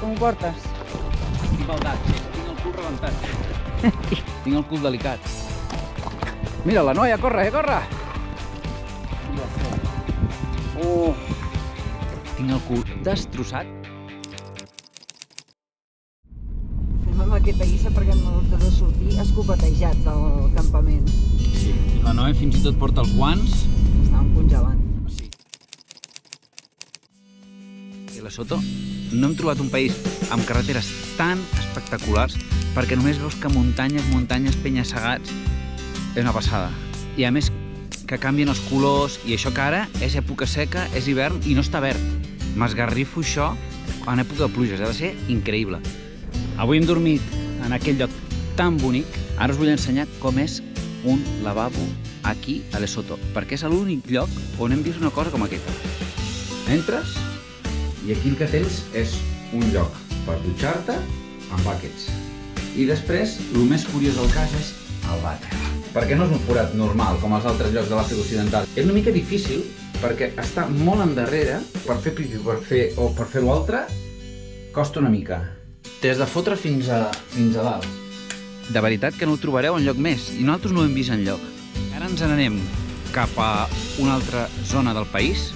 Com ho portes? Estic baldat, sí. Tinc el cul rebentat. Tinc el cul delicat. Mira, la noia, corre, corre! Oh! Tinc el cul destrossat. Anem amb aquesta guissa perquè hem hagut de sortir escopetejats del campament. Sí. I la noia fins i tot porta els guants. Estàvem congelant. Sí. I a Lesotho no hem trobat un país amb carreteres tan espectaculars perquè només veus que muntanyes, penya-segats, és una passada. I a més que canvien els colors i això que ara és època seca, és hivern i no està verd. M'esgarrifo això en època de pluges, ha de ser increïble. Avui hem dormit en aquell lloc tan bonic. Ara us vull ensenyar com és un lavabo aquí a Lesotho, perquè és l'únic lloc on hem vist una cosa com aquesta. Entres i aquí el que tens és un lloc per dutxar-te amb buckets. I després, el més curiós del cas és el vàter. Perquè no és un forat normal, com els altres llocs de l'Àfrica Occidental. És una mica difícil, perquè està molt endarrere, per fer pipi o per fer l'altre, costa una mica. Des de fotre fins a dalt. De veritat que no ho trobareu enlloc més, i nosaltres no ho hem vist enlloc. Ara ens n'anem cap a una altra zona del país,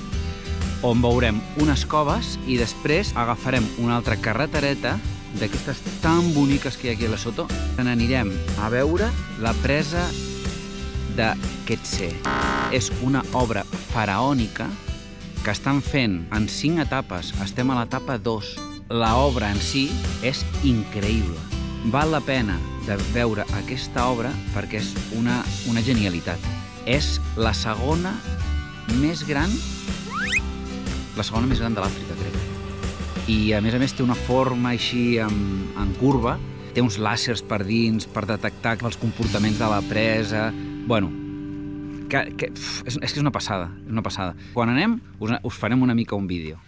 on veurem unes coves i després agafarem una altra carretereta d'aquestes tan boniques que hi ha aquí a Lesotho. N'anirem a veure la presa de Ketse. És una obra faraònica que estan fent en 5 etapes. Estem a l'etapa 2. La obra en si és increïble. Val la pena de veure aquesta obra perquè és una genialitat. És la segona més gran de l'Àfrica, crec. I a més té una forma així en curva, té uns làsers per dins per detectar els comportaments de la presa. Bueno, és que és una passada, és una passada. Quan anem us farem una mica un vídeo.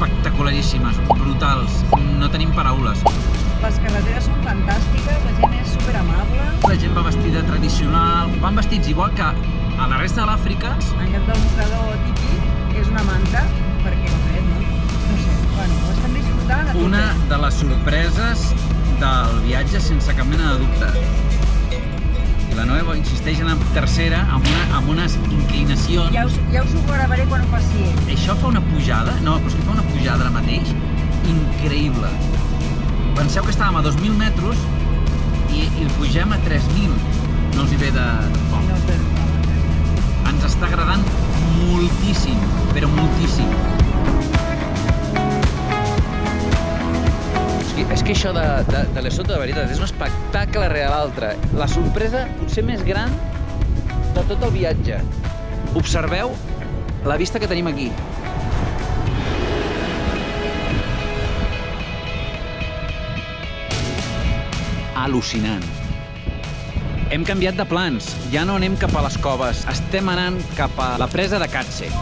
Espectacularíssimes, brutals, no tenim paraules. Les carreteres són fantàstiques, la gent és superamable. La gent va vestida tradicional, van vestits igual que a la resta de l'Àfrica. En lloc del mostrador típic és una manta, perquè el fred, no sé, bueno, ho estem disfrutant. Una de les sorpreses del viatge sense cap mena de dubte. I la Noe insisteix en tercera amb unes inclinacions. Ja us ho gravaré quan ho faci ell. Això fa una pujada, no, però és que fa una pujada ara mateix increïble. Penseu que estàvem a 2.000 metres i el pugem a 3.000. No els hi ve de foc. Ens està agradant moltíssim, però moltíssim. És que això de Lesotho, de veritat, és un espectacle rere l'altre. La sorpresa potser més gran de tot el viatge. Observeu la vista que tenim aquí. Al·lucinant. Hem canviat de plans. Ja no anem cap a les coves. Estem anant cap a la presa de Ketse.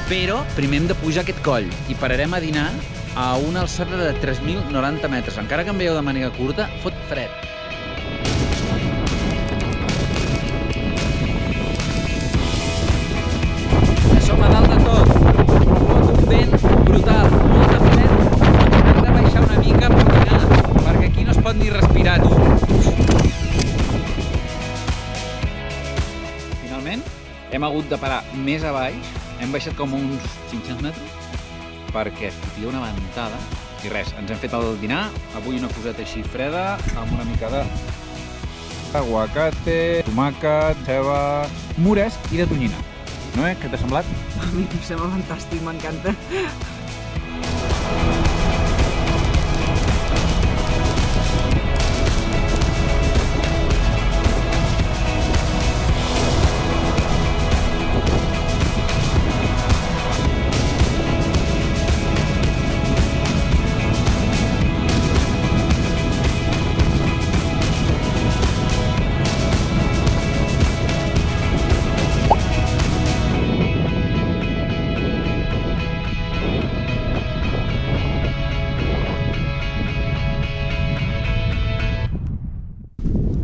Però primer hem de pujar aquest coll i pararem a dinar a una alçada de 3.090 metres. Encara que em veieu de màniga curta, fot fred. Ja som a dalt de tot. Fot un vent brutal, molta fred. pot ni respirar, tu. Finalment, hem hagut de parar més a baix, hem baixat com uns 500 metres, perquè fotia una ventada, i res, ens hem fet el dinar, avui una coseta així freda, amb una mica de aguacate, tomàquet, ceba, moresc i de tonyina. Noé, què t'ha semblat? A mi em sembla fantàstic, m'encanta.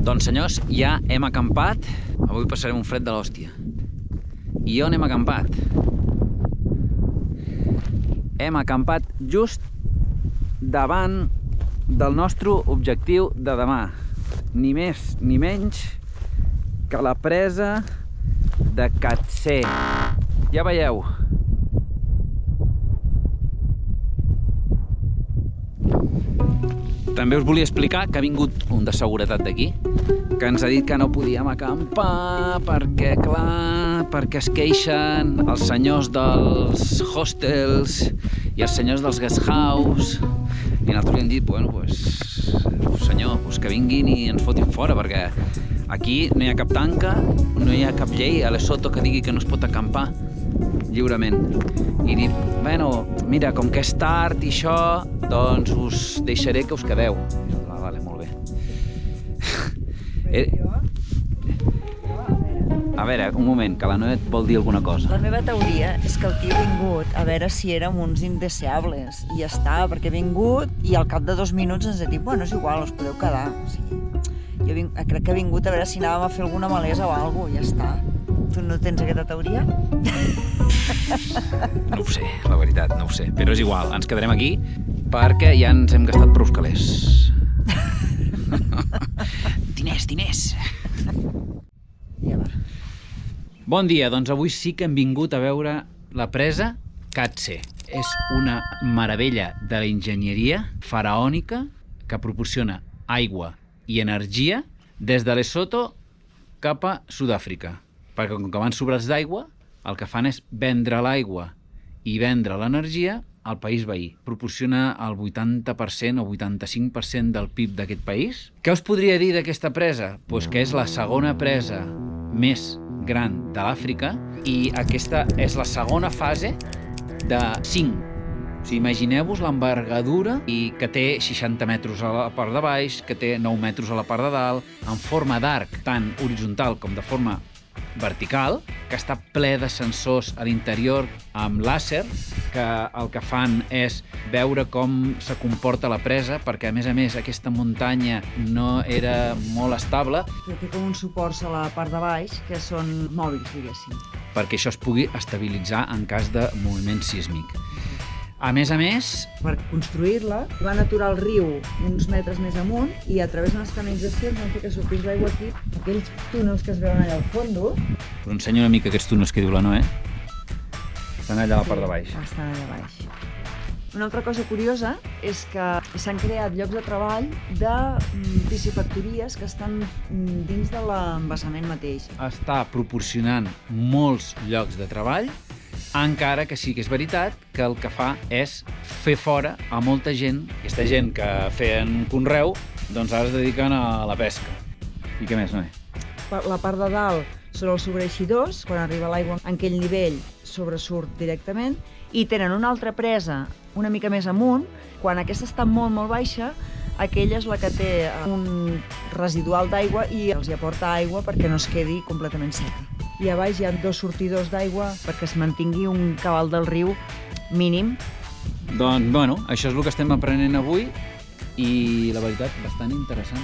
Doncs senyors, ja hem acampat. Avui passarem un fred de l'hòstia. I on hem acampat? Hem acampat just davant del nostre objectiu de demà. Ni més ni menys que la presa de Catsé. Ja veieu. També us volia explicar que ha vingut un de seguretat d'aquí, que ens ha dit que no podíem acampar perquè, clar, perquè es queixen els senyors dels hostels i els senyors dels guest house. I nosaltres li hem dit, bueno, pues, senyor, pues que vinguin i ens fotin fora, perquè aquí no hi ha cap tanca, no hi ha cap llei a Lesotho que digui que no es pot acampar lliurement. I dic, bueno, mira, com que és tard i això, doncs us deixaré que us quedeu. Vale, molt bé. A veure, un moment, que la Noé et vol dir alguna cosa. La meva teoria és que el tio ha vingut a veure si érem uns indeseables i ja està, perquè ha vingut i al cap de 2 minuts ens ha dit, bueno, és igual, us podeu quedar. O sigui, jo crec que ha vingut a veure si anàvem a fer alguna malesa o alguna cosa, ja està. Tu no tens aquesta teoria? No ho sé, la veritat, no ho sé. Però és igual, ens quedarem aquí perquè ja ens hem gastat prou calés. Diners! Ja va. Bon dia, doncs avui sí que hem vingut a veure la presa Catsé. És una meravella de la enginyeria faraònica que proporciona aigua i energia des de Lesotho cap a Sud-àfrica. Perquè com que van sobrats d'aigua, el que fan és vendre l'aigua i vendre l'energia al país veí. Proporciona el 80% o 85% del PIB d'aquest país. Què us podria dir d'aquesta presa? Pues que és la segona presa més gran de l'Àfrica i aquesta és la segona fase de 5. O sigui, imagineu-vos l'envergadura i que té 60 metres a la part de baix, que té 9 metres a la part de dalt, en forma d'arc, tant horitzontal com de forma vertical, que està ple de sensors a l'interior amb làser, que el que fan és veure com se comporta la presa, perquè a més aquesta muntanya no era molt estable. Té com uns suports a la part de baix que són mòbils, diguéssim. Perquè això es pugui estabilitzar en cas de moviment sísmic. A més, per construir-la, van aturar el riu uns metres més amunt i a través d'unes canalitzacions van fer que sortís l'aigua aquí. Aquells túnels que es veuen allà al fons. Us ensenyo una mica aquests túnels que diu la Noé. Estan allà a la part de baix. Estan allà baix. Una altra cosa curiosa és que s'han creat llocs de treball de piscifactories que estan dins de l'embassament mateix. Està proporcionant molts llocs de treball, encara que sí que és veritat que el que fa és fer fora a molta gent, aquesta gent que feien conreu, doncs ara es dediquen a la pesca. I què més, Noé? La part de dalt són els sobreeixidors, quan arriba l'aigua en aquell nivell sobresurt directament, i tenen una altra presa una mica més amunt, quan aquesta està molt baixa, aquella és la que té un residual d'aigua i els hi aporta aigua perquè no es quedi completament seca. I a baix hi ha 2 sortidors d'aigua perquè es mantingui un cabal del riu mínim. Doncs, bueno, això és el que estem aprenent avui i, la veritat, bastant interessant.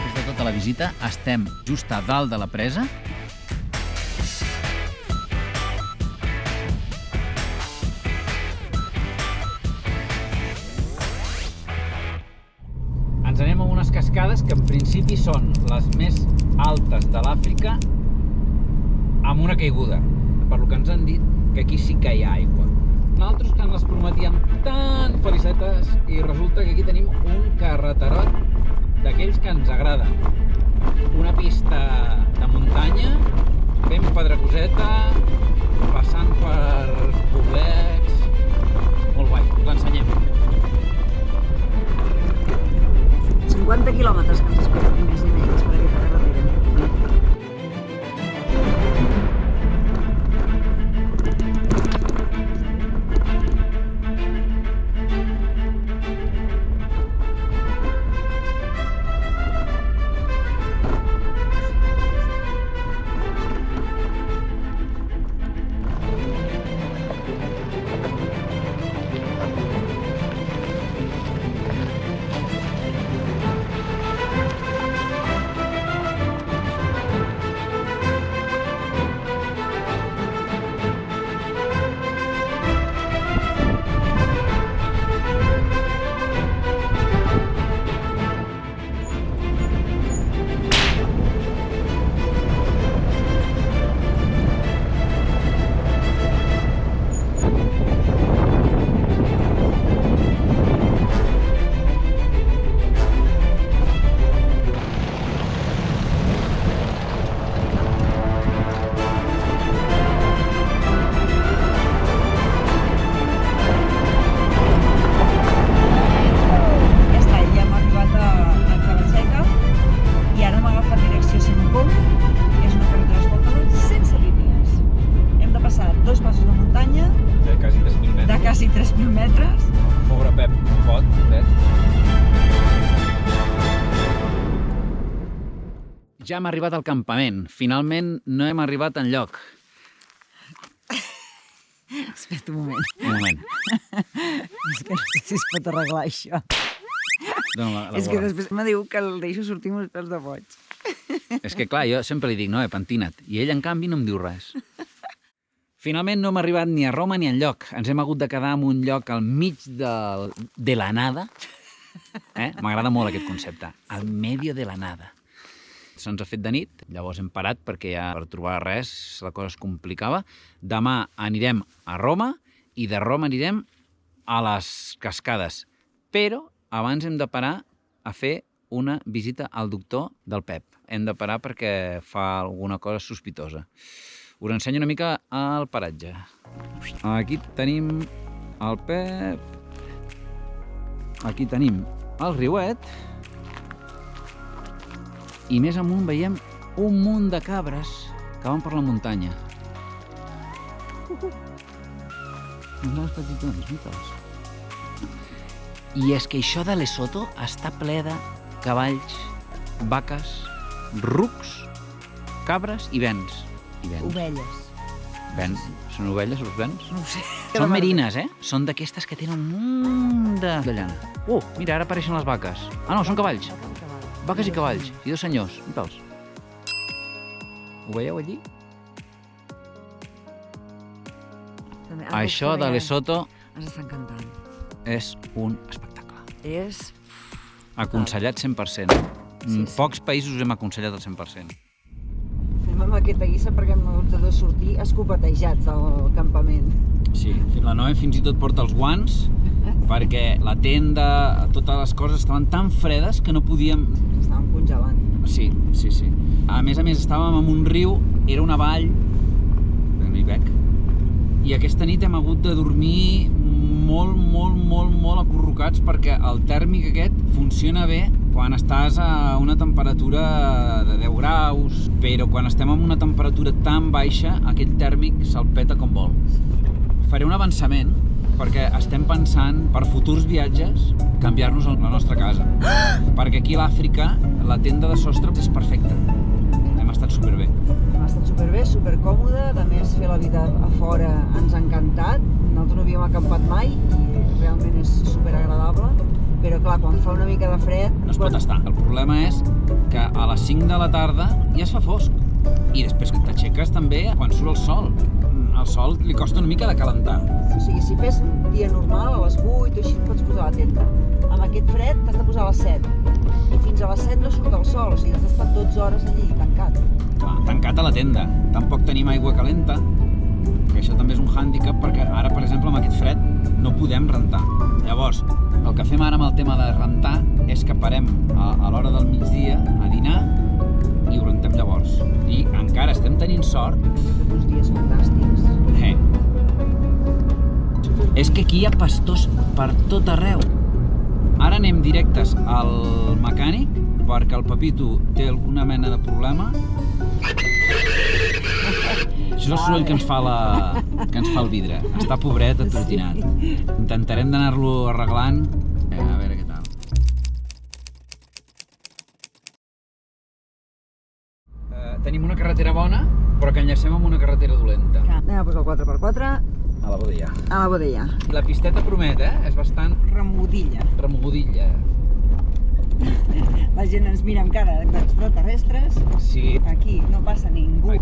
Aquesta tota la la visita. Estem just a dalt de la presa. Ens anem a unes cascades que en principi són les més altes de l'Àfrica amb una caiguda, per lo que ens han dit que aquí sí que hi ha aigua. Nosaltres que ens les prometíem tan felicetes i resulta que aquí tenim un carreterot d'aquells que ens agraden. Una pista de muntanya, ben pedregoseta, passant per poblets... Molt guai, us l'ensenyem. 50 quilòmetres que ens esperen, ni més ni menys, per aquesta carretera. Quasi 3.000 metres. Pobre Pep, pot, Pep. Ja hem arribat al campament. Finalment no hem arribat enlloc. Espera un moment. Un moment. És que no sé si es pot arreglar això. És que després me diu que el deixo sortir amb els pèls de boig. És que clar, jo sempre li dic, no, pentina't. I ell, en canvi, no em diu res. Finalment no hem arribat ni a Roma ni enlloc. Ens hem hagut de quedar en un lloc al mig de la nada. M'agrada molt aquest concepte. Al medio de la nada. Se'ns ha fet de nit, llavors hem parat perquè ja per trobar res la cosa es complicava. Demà anirem a Roma i de Roma anirem a les cascades. Però abans hem de parar a fer una visita al doctor del Pep. Hem de parar perquè fa alguna cosa sospitosa. Us ensenyo una mica el paratge. Aquí tenim el Pep. Aquí tenim el riuet. I més amunt veiem un munt de cabres que van per la muntanya. Uns petitons, mira'ls. I és que això de Lesotho està ple de cavalls, vaques, rucs, cabres i bens. Ovelles. Bens? Són ovelles, els bens? No ho sé. Són merines, Són d'aquestes que tenen un munt de llana. Mira, ara apareixen les vaques. Ah, no, són cavalls. Vaques i cavalls. I dos senyors. Mira'ls. Ho veieu allí? Això de Lesotho ens està encantant. És un espectacle. És... Aconsellat 100%. Pocs països hem aconsellat al 100%. Anem amb aquesta guissa perquè hem hagut de sortir escopetejats del campament. Sí, la Noé fins i tot porta els guants perquè la tenda, totes les coses estaven tan fredes que no podíem... Estàvem congelant. Sí. A més, estàvem en un riu, era una vall, no hi veig, i aquesta nit hem hagut de dormir molt acurrucats perquè el tèrmic aquest funciona bé quan estàs a una temperatura de 10 graus, però quan estem en una temperatura tan baixa, aquell tèrmic se'l peta com vol. Faré un avançament perquè estem pensant per futurs viatges canviar-nos la nostra casa. Perquè aquí a l'Àfrica la tenda de sostre és perfecta. Hem estat superbé. Hem estat superbé, supercòmode, a més fer la vida a fora ens ha encantat. Nosaltres no havíem acampat mai i realment és superagradable. Però clar, quan fa una mica de fred... No es pot estar. El problema és que a les 5 de la tarda ja es fa fosc. I després que t'aixeques també quan surt el sol. Al sol li costa una mica de calentar. O sigui, si fes un dia normal, a les 8 o així, et pots posar a la tenda. Amb aquest fred t'has de posar a les 7. I fins a les 7 no surt el sol, o sigui, has d'estar 12 hores allí, tancat. Clar, tancat a la tenda. Tampoc tenim aigua calenta, que això també és un hàndicap, perquè ara, per exemple, amb aquest fred no podem rentar. Llavors, el que fem ara amb el tema de rentar és que parem a l'hora del migdia a dinar i ho rentem llavors. I encara estem tenint sort. Tots uns dies fantàstics. És que aquí hi ha pastors per tot arreu. Ara anem directes al mecànic perquè el Pepito té alguna mena de problema. Això és el soroll que ens fa el vidre. Està pobret, atrotinat. Intentarem d'anar-lo arreglant. A veure què tal. Tenim una carretera bona, però que enllacem amb una carretera dolenta. Anem a posar el 4x4 A la bodella. a la bodella. La pisteta promet, És bastant Remugudilla. remugudilla. La gent ens mira amb cara d'extraterrestres. Sí. Aquí no passa ningú.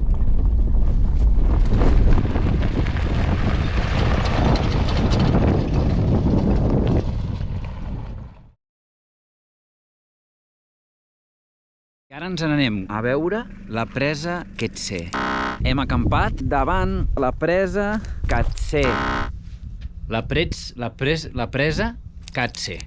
I ara ens n'anem a veure la presa Quetzé. Hem acampat davant la presa Quetzé. La presa Quetzé.